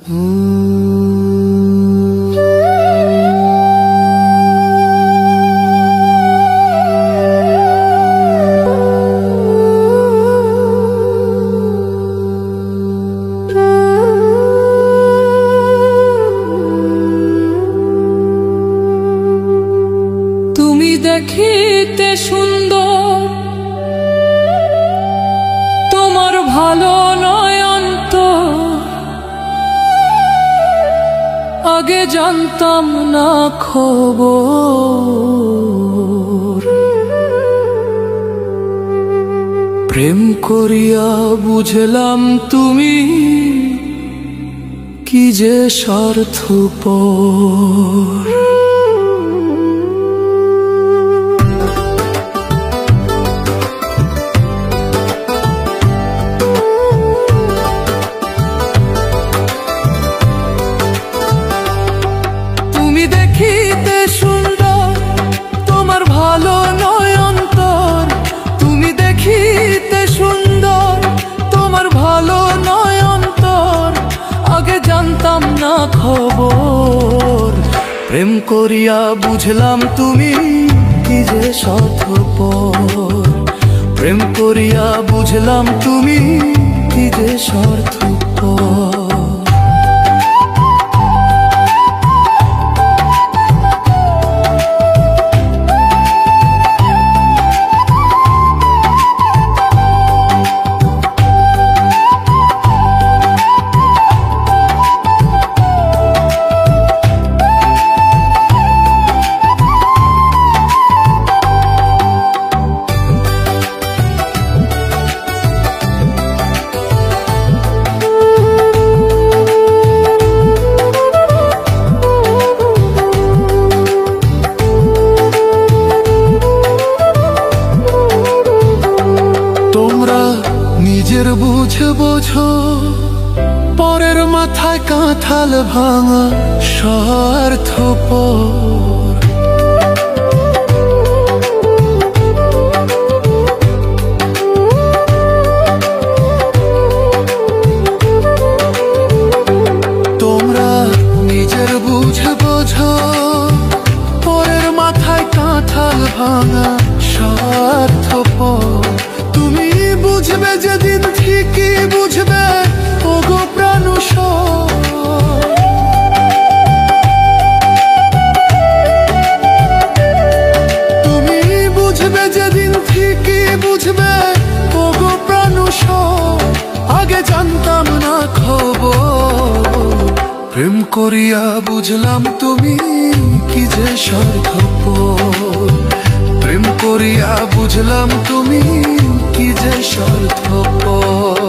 তুমি দেখিতে সুন্দর, তোমার ভালো নয় অন্তর, আগে জানতাম না খবর। প্রেম করিয়া বুঝলাম তুমি কি যে স্বার্থপর। দেখিতে সুন্দর, তোমার ভালো নয় অন্তর, তুমি দেখিতে সুন্দর, তোমার ভালো নয় অন্তর, আগে জানতাম না খবর। প্রেম করিয়া বুঝলাম তুমি কি যে স্বার্থপর। প্রেম করিয়া বুঝলাম তুমি কি যে স্বার্থপর। নিজের বুঝে বোঝো, পরের মাথায় কাঁঠাল ভাঙা স্বার্থপর। তোমরা নিজের বুঝে বোঝো, পরের মাথায় কাঁঠাল ভাঙা স্বার্থপর। তুমি বুঝবে যেদিন ঠিকই বুঝবে ওগো প্রাণুষর। তুমি বুঝবে যেদিন ঠিকই বুঝবে ওগো প্রাণুষর, আগে জানতাম না খবর। প্রেম করিয়া বুঝলাম তুমি কি যে স্বার্থপর। প্রেম করিয়া বুঝলাম তুমি কি যে স্বার্থপর।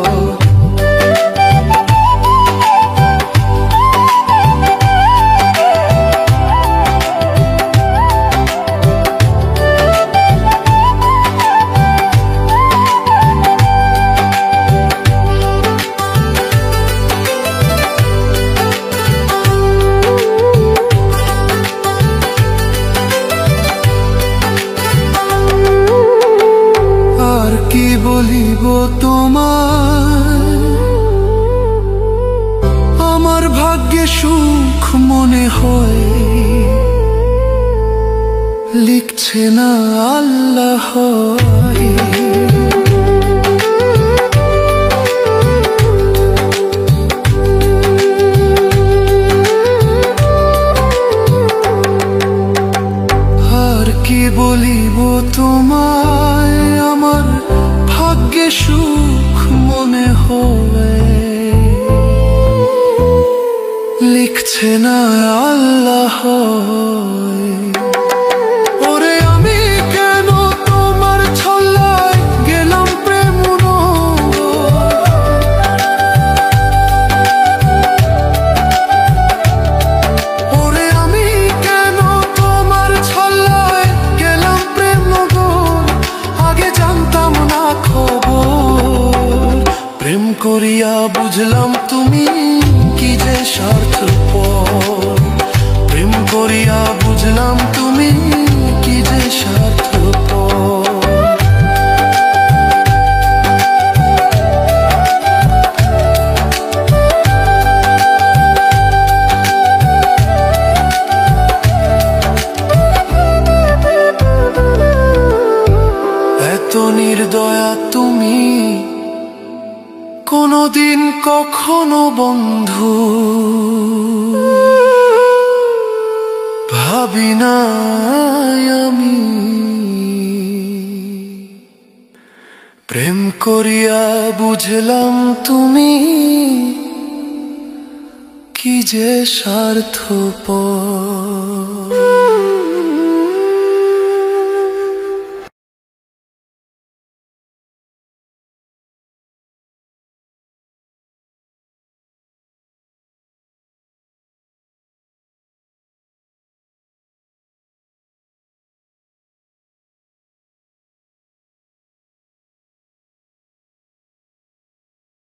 কি বলিব তোমায়, আমার ভাগ্যে সুখ মনে হয়, লিখছে না আল্লাহ। আর কি বলিব তোমায়, আমার ভাগ্যে সুখ মনে হয়, লিখছে না আল্লাহ। ওরে আমি কেন তোমার ছল্লায় গেলাম প্রেম। ওরে আমি কেন তোমার ছল্লায় গেলাম প্রেম, আগে জানতাম না খবর। প্রেম করিয়া বুঝলাম তুমি কি যে স্বার্থপর। প্রেম করিয়া বুঝলাম তুমি কি যে স্বার্থপর। কখনো বন্ধু ভাবি নাই আমি, প্রেম করিয়া বুঝলাম তুমি কি যে স্বার্থপর।